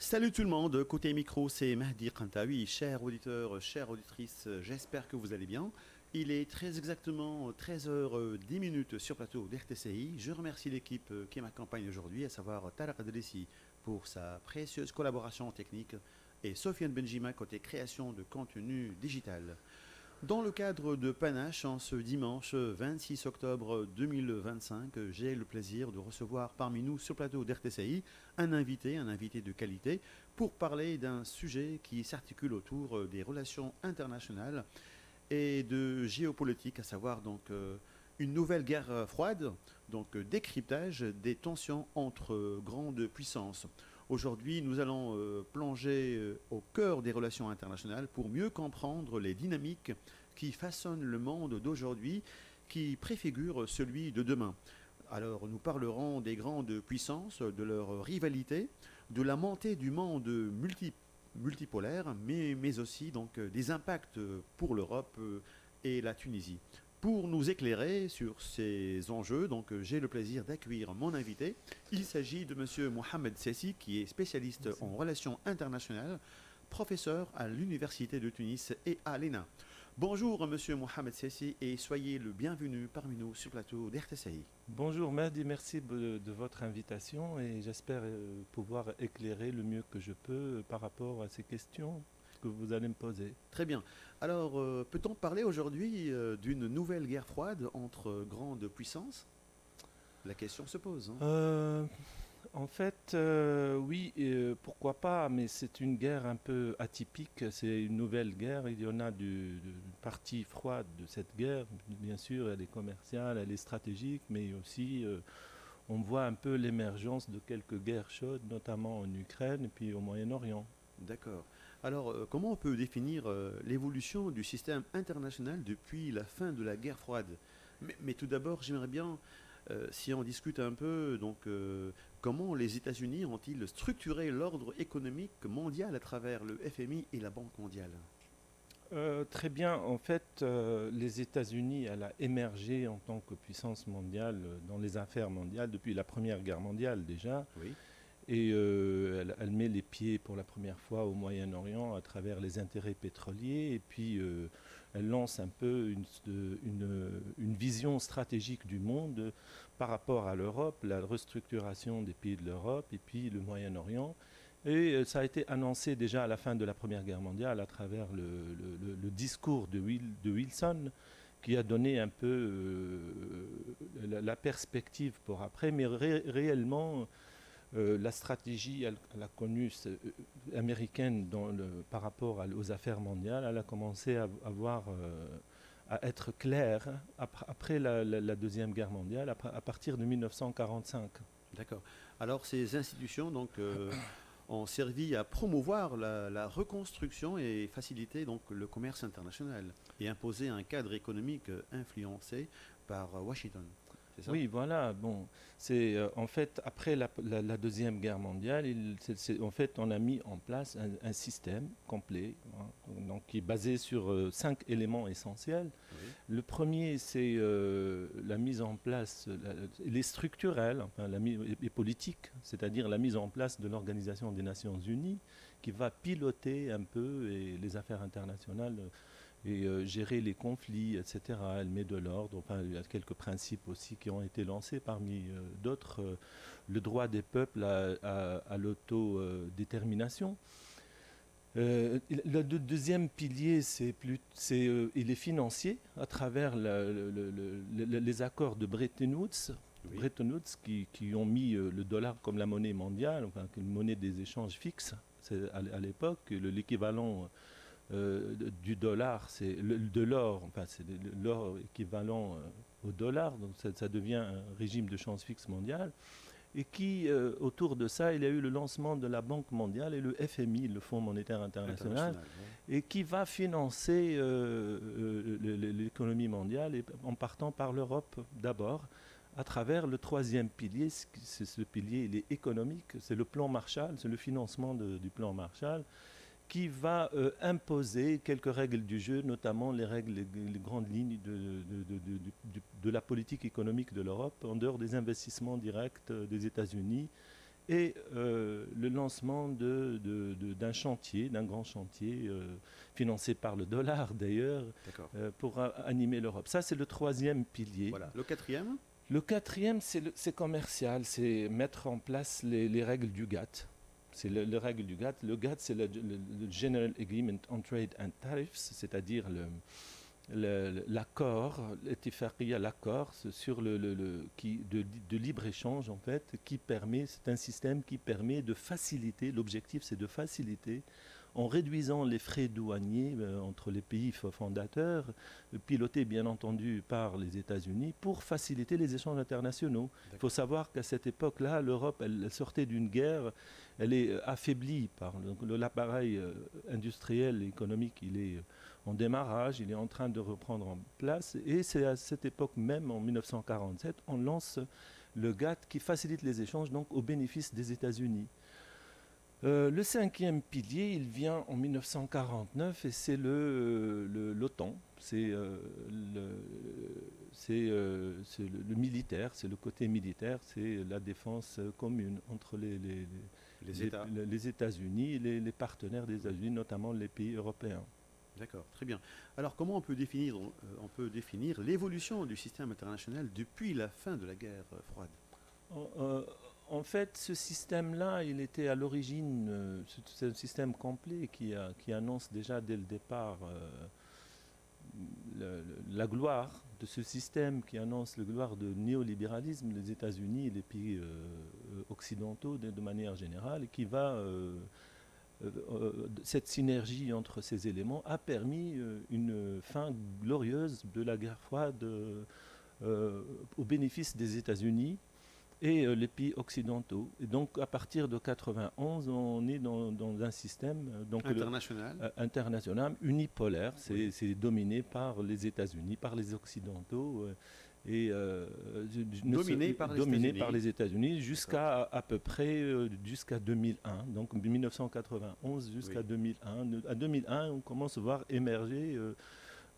Salut tout le monde, côté micro, c'est Mahdi Kantawi, cher auditeur, chère auditrice, j'espère que vous allez bien. Il est très exactement 13h10 sur plateau d'RTCI. Je remercie l'équipe qui m'accompagne aujourd'hui, à savoir Tarek Adressi pour sa précieuse collaboration technique et Sofiane Benjima côté création de contenu digital. Dans le cadre de Panache, en ce dimanche 26 octobre 2025, j'ai le plaisir de recevoir parmi nous sur le plateau d'RTCI un invité de qualité, pour parler d'un sujet qui s'articule autour des relations internationales et de géopolitique, à savoir une nouvelle guerre froide, décryptage des tensions entre grandes puissances. Aujourd'hui, nous allons plonger au cœur des relations internationales pour mieux comprendre les dynamiques qui façonnent le monde d'aujourd'hui, qui préfigurent celui de demain. Alors, nous parlerons des grandes puissances, de leur rivalité, de la montée du monde multipolaire, mais aussi des impacts pour l'Europe et la Tunisie. Pour nous éclairer sur ces enjeux, j'ai le plaisir d'accueillir mon invité. Il s'agit de Monsieur Mohamed Sessi, qui est spécialiste Merci. en relations internationales, professeur à l'Université de Tunis et à l'ENA. Bonjour Monsieur Mohamed Sessi et soyez le bienvenu parmi nous sur le plateau d'RTCI. Bonjour Mehdi, merci de votre invitation et j'espère pouvoir éclairer le mieux que je peux par rapport à ces questions que vous allez me poser. Très bien. Alors, peut-on parler aujourd'hui d'une nouvelle guerre froide entre grandes puissances? La question se pose, hein. Euh, oui, pourquoi pas, mais c'est une guerre un peu atypique, c'est une nouvelle guerre, il y en a une partie froide de cette guerre, bien sûr, elle est commerciale, elle est stratégique, mais aussi on voit un peu l'émergence de quelques guerres chaudes, notamment en Ukraine et puis au Moyen-Orient. D'accord. Alors, comment on peut définir l'évolution du système international depuis la fin de la guerre froide? Mais tout d'abord, j'aimerais bien, si on discute un peu, comment les États-Unis ont-ils structuré l'ordre économique mondial à travers le FMI et la Banque mondiale? Très bien. En fait, les États-Unis, elle a émergé en tant que puissance mondiale dans les affaires mondiales depuis la Première Guerre mondiale déjà. Oui, Et elle met les pieds pour la première fois au Moyen-Orient à travers les intérêts pétroliers. Et puis, elle lance un peu une vision stratégique du monde par rapport à l'Europe, la restructuration des pays de l'Europe et puis le Moyen-Orient. Et ça a été annoncé déjà à la fin de la Première Guerre mondiale à travers le discours de Wilson qui a donné un peu la perspective pour après, mais réellement la stratégie elle a connu américaine par rapport aux affaires mondiales, elle a commencé à être claire après la Deuxième Guerre mondiale, à partir de 1945. d'accord. Alors, ces institutions ont servi à promouvoir la reconstruction et faciliter le commerce international et imposer un cadre économique influencé par Washington. C'est ça? Oui, voilà. Bon, c'est en fait après la Deuxième Guerre mondiale, en fait, on a mis en place un système complet, hein, donc qui est basé sur 5 éléments essentiels. Oui, Le premier, c'est la mise en place, les structurels, enfin, et politique, c'est-à-dire la mise en place de l'Organisation des Nations Unies, qui va piloter un peu les affaires internationales et gérer les conflits, etc. Elle met de l'ordre. Enfin, il y a quelques principes aussi qui ont été lancés parmi d'autres. Le droit des peuples à l'autodétermination. Le deuxième pilier, il est financier à travers les accords de Bretton Woods. oui, Bretton Woods qui ont mis le dollar comme la monnaie mondiale, enfin, une monnaie des échanges fixes. C'est à l'époque, l'équivalent du dollar, c'est de l'or, enfin c'est l'or équivalent au dollar, donc ça devient un régime de change fixe mondial, et qui, autour de ça, il y a eu le lancement de la Banque mondiale et le FMI, le Fonds monétaire international, international. Oui. et qui va financer l'économie mondiale, et en partant par l'Europe d'abord, à travers le troisième pilier, ce pilier il est économique, c'est le plan Marshall, c'est le financement du plan Marshall, qui va imposer quelques règles du jeu, notamment les grandes lignes de la politique économique de l'Europe, en dehors des investissements directs des États-Unis et le lancement d'un chantier, d'un grand chantier, financé par le dollar d'ailleurs, pour animer l'Europe. Ça, c'est le troisième pilier. Voilà. Le quatrième? Le quatrième, c'est commercial, c'est mettre en place les règles du GATT. C'est les règles du GATT. Le GATT, c'est le General Agreement on Trade and Tariffs, c'est-à-dire l'accord, l'accord sur de libre-échange en fait, c'est un système qui permet de faciliter, l'objectif c'est de faciliter en réduisant les frais douaniers entre les pays fondateurs, pilotés bien entendu par les États-Unis, pour faciliter les échanges internationaux. Il faut savoir qu'à cette époque-là, l'Europe, elle sortait d'une guerre, elle est affaiblie par l'appareil industriel et économique, il est en démarrage, il est en train de reprendre en place, et c'est à cette époque même, en 1947, on lance le GATT qui facilite les échanges donc au bénéfice des États-Unis. Le cinquième pilier, il vient en 1949 et c'est l'OTAN. C'est le militaire, c'est le côté militaire, c'est la défense commune entre les États-Unis et les partenaires des États-Unis, notamment les pays européens. D'accord, très bien. Alors comment on peut définir l'évolution du système international depuis la fin de la guerre froide? En fait, ce système-là, il était à l'origine, c'est un système complet qui annonce déjà dès le départ la gloire de ce système, qui annonce la gloire du néolibéralisme des États-Unis et des pays occidentaux de manière générale, et qui va... cette synergie entre ces éléments a permis une fin glorieuse de la guerre froide au bénéfice des États-Unis et les pays occidentaux. Et donc, à partir de 91, on est dans un système international unipolaire. C'est dominé par les États-Unis, par les Occidentaux, et dominé par les États-Unis jusqu'à à peu près jusqu'à 2001. Donc, 1991 jusqu'à 2001. À 2001, on commence à voir émerger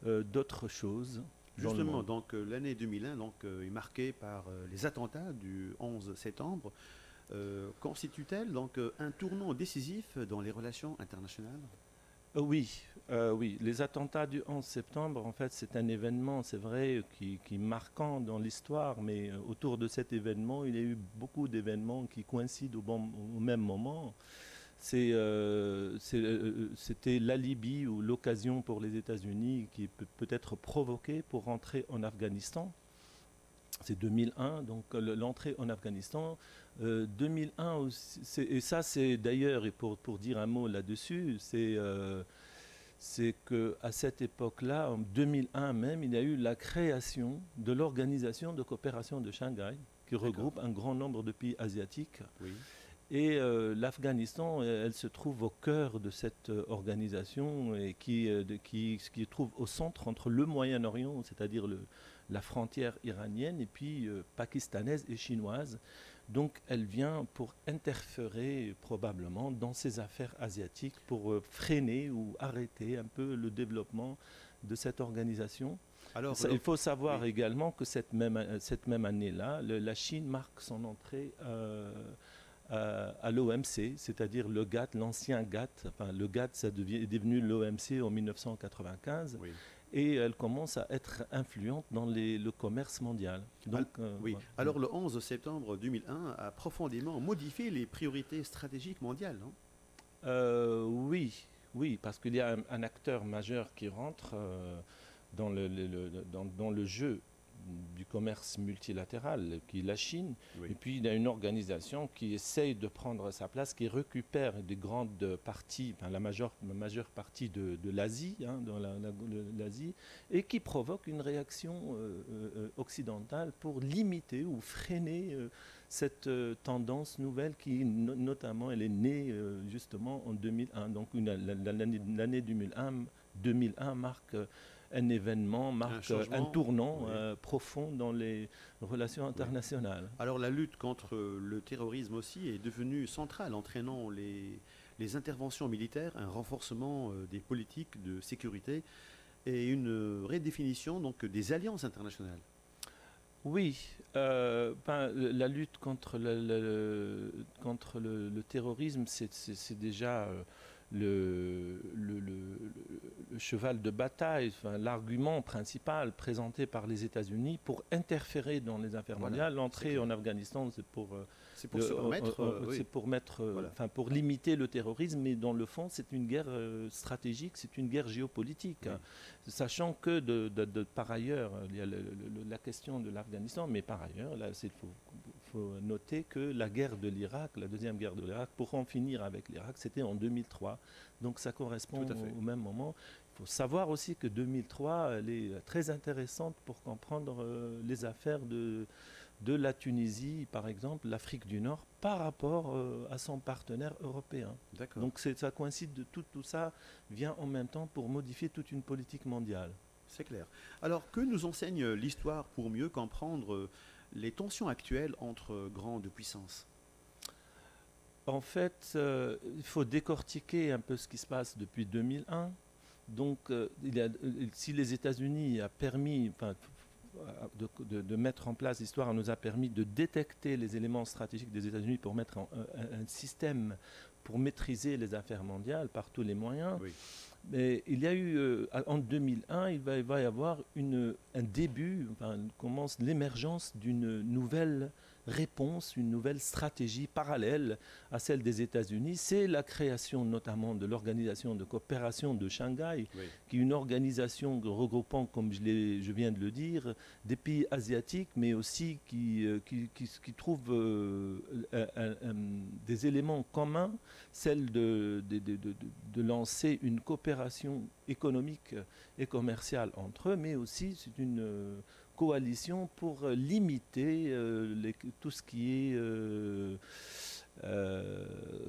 d'autres choses. Justement, donc l'année 2001 est marquée par les attentats du 11 septembre. Constitue-t-elle donc un tournant décisif dans les relations internationales? Oui, les attentats du 11 septembre, en fait, c'est un événement, c'est vrai, qui est marquant dans l'histoire, mais autour de cet événement, il y a eu beaucoup d'événements qui coïncident au même moment. C'était l'alibi ou l'occasion pour les États-Unis qui peut être provoquée pour rentrer en Afghanistan. C'est 2001, donc l'entrée en Afghanistan. 2001, aussi, et ça c'est d'ailleurs, et pour dire un mot là-dessus, c'est qu'à cette époque-là, en 2001 même, il y a eu la création de l'Organisation de coopération de Shanghai, qui regroupe un grand nombre de pays asiatiques. Oui. Et l'Afghanistan, elle se trouve au cœur de cette organisation et qui se trouve au centre entre le Moyen-Orient, c'est-à-dire la frontière iranienne, et puis pakistanaise et chinoise. Donc elle vient pour interférer probablement dans ces affaires asiatiques pour freiner ou arrêter un peu le développement de cette organisation. Alors, il faut savoir également que cette même année-là, la Chine marque son entrée à l'OMC, c'est-à-dire le GATT, l'ancien GATT. Enfin, le GATT est devenu l'OMC en 1995. Oui. Et elle commence à être influente dans le commerce mondial. Donc, oui. Alors le 11 septembre 2001 a profondément modifié les priorités stratégiques mondiales, non? Oui, parce qu'il y a un acteur majeur qui rentre dans le jeu du commerce multilatéral, qui est la Chine. Oui. Et puis il y a une organisation qui essaye de prendre sa place, qui récupère des grandes parties, enfin, la majeure partie de l'Asie, dans l'Asie, et qui provoque une réaction occidentale pour limiter ou freiner cette tendance nouvelle qui, notamment, elle est née justement en 2001. Donc l'année 2001 marque un événement, marque un tournant profond dans les relations internationales. Oui. Alors la lutte contre le terrorisme aussi est devenue centrale, entraînant les interventions militaires, un renforcement des politiques de sécurité et une redéfinition donc des alliances internationales. Oui, la lutte contre le terrorisme, c'est déjà le cheval de bataille, enfin, l'argument principal présenté par les États-Unis pour interférer dans les affaires Voilà, mondiales. c'est L'entrée clair. en Afghanistan, C'est pour se permettre, c'est oui, pour mettre, voilà. enfin, pour limiter le terrorisme, mais dans le fond, c'est une guerre stratégique, c'est une guerre géopolitique, Oui. hein. Sachant que par ailleurs, il y a la question de l'Afghanistan, mais par ailleurs, là, faut noter que la guerre de l'Irak, la deuxième guerre de l'Irak, pour en finir avec l'Irak, c'était en 2003. Donc ça correspond Tout à fait. au même moment. Il faut savoir aussi que 2003, elle est très intéressante pour comprendre les affaires de la Tunisie, par exemple, l'Afrique du Nord, par rapport à son partenaire européen. D'accord. Donc ça coïncide de tout ça vient en même temps pour modifier toute une politique mondiale. C'est clair. Alors, que nous enseigne l'histoire pour mieux comprendre les tensions actuelles entre grandes puissances? En fait, il faut décortiquer un peu ce qui se passe depuis 2001. Donc, si les États-Unis a permis, enfin, de mettre en place l'histoire nous a permis de détecter les éléments stratégiques des États-Unis pour mettre un système pour maîtriser les affaires mondiales par tous les moyens. Oui. Mais il y a eu, en 2001, il va y avoir un début, enfin, commence l'émergence d'une nouvelle réponse, une nouvelle stratégie parallèle à celle des États-Unis. C'est la création notamment de l'Organisation de coopération de Shanghai, Oui. qui est une organisation regroupant, comme je viens de le dire, des pays asiatiques, mais aussi qui trouve des éléments communs, celle de lancer une coopération économique et commerciale entre eux, mais aussi c'est une coalition pour limiter tout ce qui est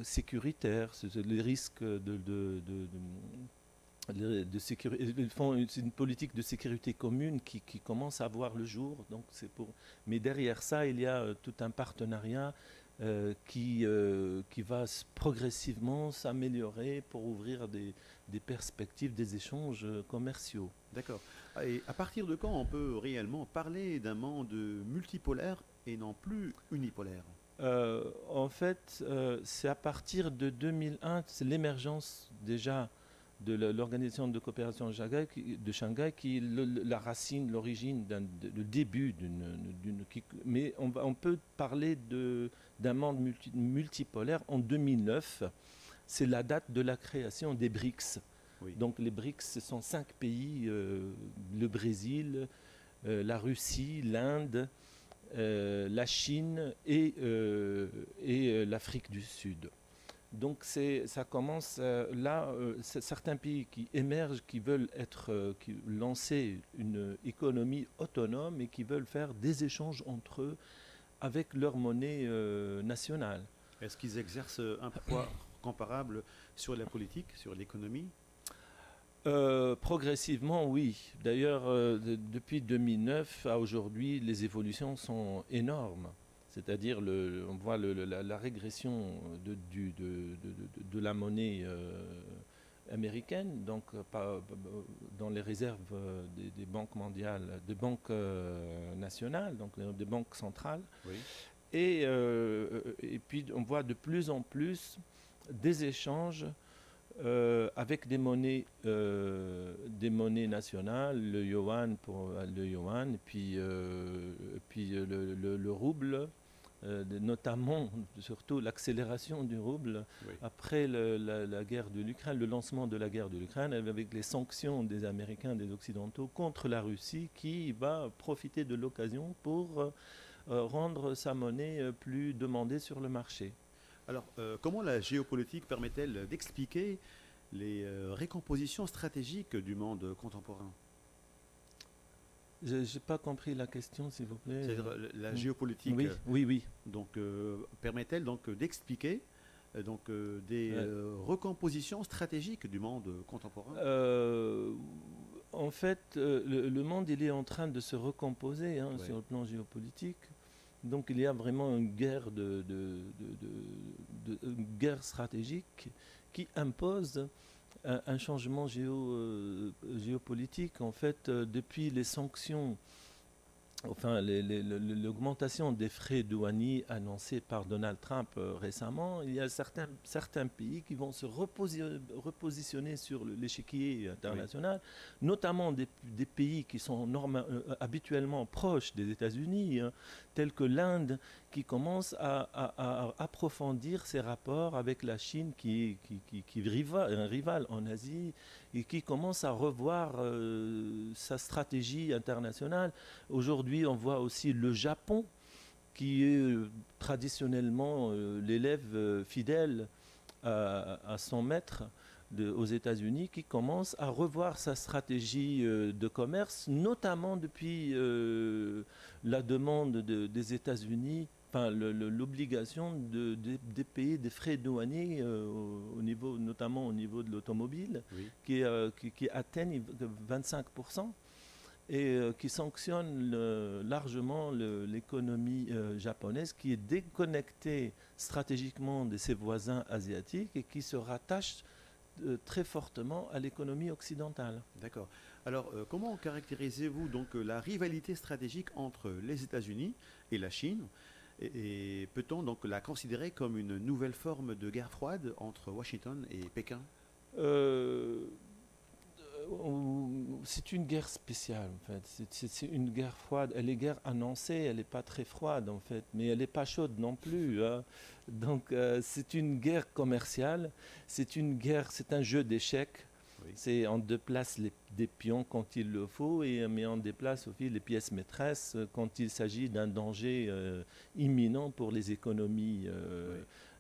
sécuritaire, les risques de sécurité. C'est une politique de sécurité commune qui commence à voir le jour. Donc mais derrière ça, il y a tout un partenariat qui va progressivement s'améliorer pour ouvrir des perspectives, des échanges commerciaux. D'accord. Et à partir de quand on peut réellement parler d'un monde multipolaire et non plus unipolaire? En fait, c'est à partir de 2001, c'est l'émergence déjà de l'Organisation de coopération de Shanghai qui est la racine, l'origine, le début mais on peut parler d'un monde multipolaire en 2009. C'est la date de la création des BRICS. Oui. Donc les BRICS, ce sont 5 pays, le Brésil, la Russie, l'Inde, la Chine et l'Afrique du Sud. Donc ça commence là, certains pays qui émergent, qui veulent lancer une économie autonome et qui veulent faire des échanges entre eux avec leur monnaie nationale. Est-ce qu'ils exercent un poids comparable sur la politique, sur l'économie? Progressivement, oui. D'ailleurs, depuis 2009 à aujourd'hui, les évolutions sont énormes. C'est-à-dire, on voit la régression de la monnaie américaine, donc dans les réserves des banques mondiales, des banques nationales, donc des banques centrales. Oui. Et puis, on voit de plus en plus des échanges avec des monnaies nationales, le yuan et puis le rouble, notamment, surtout l'accélération du rouble Oui. après la guerre de l'Ukraine, le lancement de la guerre de l'Ukraine, avec les sanctions des Américains, des Occidentaux contre la Russie, qui va profiter de l'occasion pour rendre sa monnaie plus demandée sur le marché. Alors, comment la géopolitique permet-elle d'expliquer les récompositions stratégiques du monde contemporain? Je n'ai pas compris la question, s'il vous plaît. C'est-à-dire la géopolitique, Oui. donc, permet-elle donc d'expliquer des recompositions stratégiques du monde contemporain? En fait, le monde il est en train de se recomposer Ouais. sur le plan géopolitique. Donc il y a vraiment une guerre, une guerre stratégique qui impose un changement géopolitique. En fait, depuis les sanctions enfin, l'augmentation des frais douaniers annoncée par Donald Trump récemment, il y a certains pays qui vont se repositionner sur l'échiquier international, notamment des pays qui sont habituellement proches des États-Unis, hein, tels que l'Inde, qui commence à approfondir ses rapports avec la Chine, qui est un rival en Asie, et qui commence à revoir sa stratégie internationale. Aujourd'hui, on voit aussi le Japon, qui est traditionnellement l'élève fidèle à son maître aux États-Unis, qui commence à revoir sa stratégie de commerce, notamment depuis la demande des États-Unis, enfin l'obligation de payer des frais douaniers notamment au niveau de l'automobile, qui atteignent 25%. Et qui sanctionne largement l'économie japonaise, qui est déconnectée stratégiquement de ses voisins asiatiques et qui se rattache très fortement à l'économie occidentale. D'accord. Alors, comment caractérisez-vous donc la rivalité stratégique entre les États-Unis et la Chine, et peut-on donc la considérer comme une nouvelle forme de guerre froide entre Washington et Pékin? C'est une guerre spéciale, en fait. C'est une guerre froide. Elle est guerre annoncée, elle n'est pas très froide, en fait, mais elle n'est pas chaude non plus, hein. Donc, c'est une guerre commerciale, c'est un jeu d'échecs. Oui. On déplace des pions quand il le faut, mais on déplace aussi les pièces maîtresses quand il s'agit d'un danger imminent pour les économies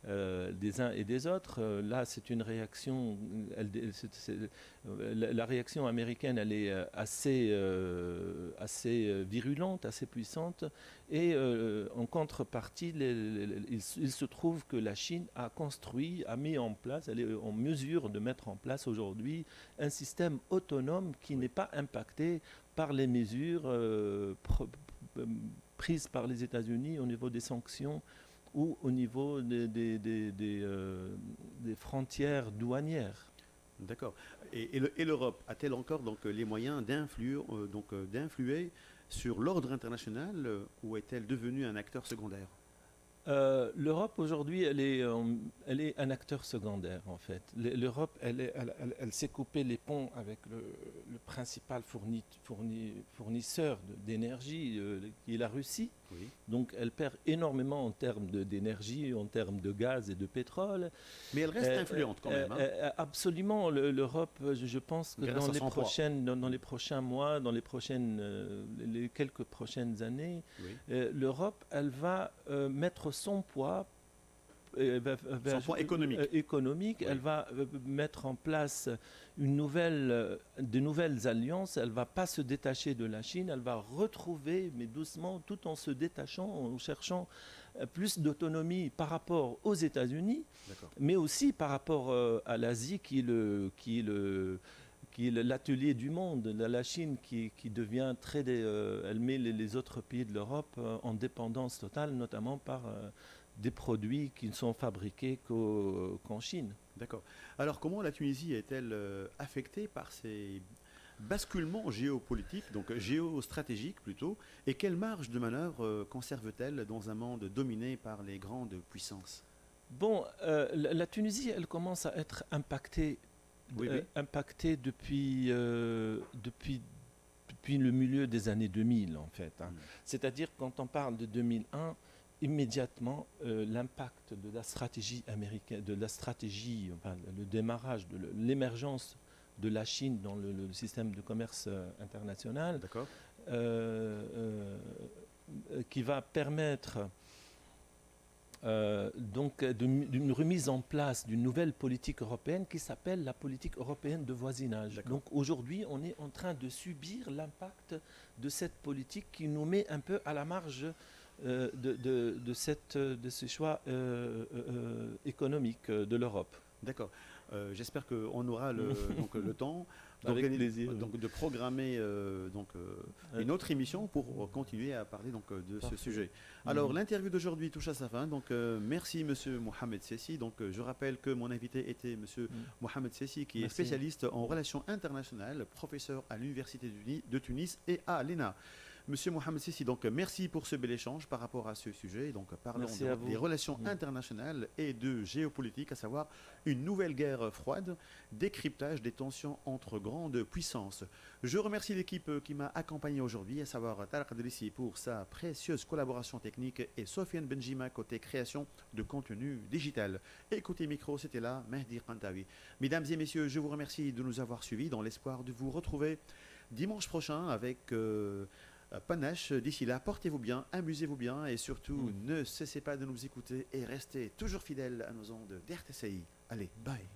des uns et des autres. Là, c'est une réaction. La réaction américaine, elle est assez virulente, assez puissante. Et en contrepartie, il se trouve que la Chine a mis en place, elle est en mesure de mettre en place aujourd'hui un système autonome qui n'est pas impacté par les mesures prises par les États-Unis au niveau des sanctions ou au niveau des frontières douanières. D'accord. Et l'Europe a-t-elle encore donc les moyens d'influer sur l'ordre international, ou est-elle devenue un acteur secondaire? L'Europe aujourd'hui, elle est un acteur secondaire en fait. L'Europe, elle s'est coupé les ponts avec le principal fournisseur d'énergie, qui est la Russie. Oui. Donc elle perd énormément en termes d'énergie, en termes de gaz et de pétrole. Mais elle reste influente quand même. Hein. Absolument, l'Europe, je pense que dans les prochains mois, dans les quelques prochaines années, oui. L'Europe, elle va mettre son poids économique. Oui. Elle va mettre en place de nouvelles alliances. Elle ne va pas se détacher de la Chine. Elle va retrouver, mais doucement, tout en se détachant, en cherchant plus d'autonomie par rapport aux États-Unis, mais aussi par rapport à l'Asie, qui est l'atelier du monde. La Chine qui devient elle met les autres pays de l'Europe en dépendance totale, notamment par des produits qui ne sont fabriqués qu'en Chine. D'accord. Alors comment la Tunisie est-elle affectée par ces basculements géopolitiques, donc géostratégiques plutôt, et quelle marge de manœuvre conserve-t-elle dans un monde dominé par les grandes puissances? Bon, la Tunisie, elle commence à être impactée. Oui. Impacté depuis le milieu des années 2000 en fait. Hein. C'est-à-dire quand on parle de 2001, immédiatement l'impact de la stratégie américaine, le démarrage, de l'émergence de la Chine dans le système de commerce international, qui va permettre donc d'une remise en place d'une nouvelle politique européenne qui s'appelle la politique européenne de voisinage. Donc aujourd'hui, on est en train de subir l'impact de cette politique qui nous met un peu à la marge de ces choix économiques de l'Europe. D'accord. J'espère qu'on aura le temps de programmer une autre émission pour continuer à parler de ce sujet. Alors l'interview d'aujourd'hui touche à sa fin. Donc merci Monsieur Mohamed Sessi. Donc je rappelle que mon invité était Monsieur Mohamed Sessi, qui est spécialiste en relations internationales, professeur à l'Université de Tunis et à l'ENA. Monsieur Mohamed Sissi, donc merci pour ce bel échange par rapport à ce sujet. Donc parlons Merci à vous. des relations internationales et de géopolitique, à savoir une nouvelle guerre froide, décryptage des tensions entre grandes puissances. Je remercie l'équipe qui m'a accompagné aujourd'hui, à savoir Tarek Adrissi pour sa précieuse collaboration technique et Sofiane Benjima côté création de contenu digital. Et côté micro, c'était là Mehdi Kantawi. Mesdames et messieurs, je vous remercie de nous avoir suivis dans l'espoir de vous retrouver dimanche prochain avec panache. D'ici là, portez-vous bien, amusez-vous bien et surtout ne cessez pas de nous écouter et restez toujours fidèles à nos ondes d'RTCI. Allez, bye.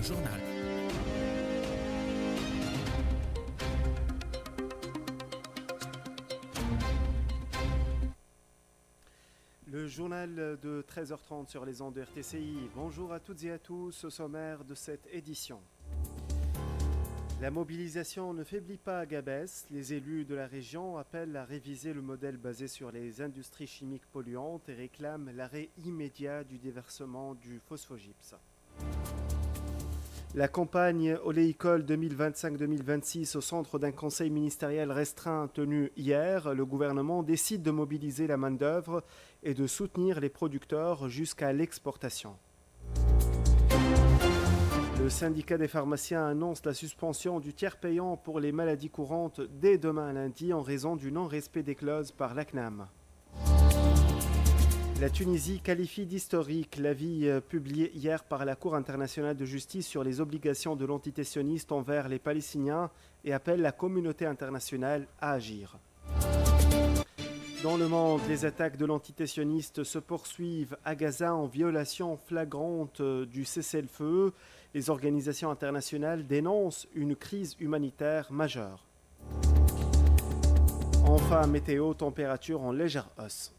Journal. Le journal de 13h30 sur les ondes de RTCI. Bonjour à toutes et à tous, au sommaire de cette édition. La mobilisation ne faiblit pas à Gabès. Les élus de la région appellent à réviser le modèle basé sur les industries chimiques polluantes et réclament l'arrêt immédiat du déversement du phosphogypse. La campagne oléicole 2025-2026 au centre d'un conseil ministériel restreint tenu hier, le gouvernement décide de mobiliser la main-d'œuvre et de soutenir les producteurs jusqu'à l'exportation. Le syndicat des pharmaciens annonce la suspension du tiers payant pour les maladies courantes dès demain lundi en raison du non-respect des clauses par la CNAM. La Tunisie qualifie d'historique l'avis publié hier par la Cour internationale de justice sur les obligations de l'entité sioniste envers les Palestiniens et appelle la communauté internationale à agir. Dans le monde, les attaques de l'entité sioniste se poursuivent à Gaza en violation flagrante du cessez-le-feu. Les organisations internationales dénoncent une crise humanitaire majeure. Enfin, météo, température en légère hausse.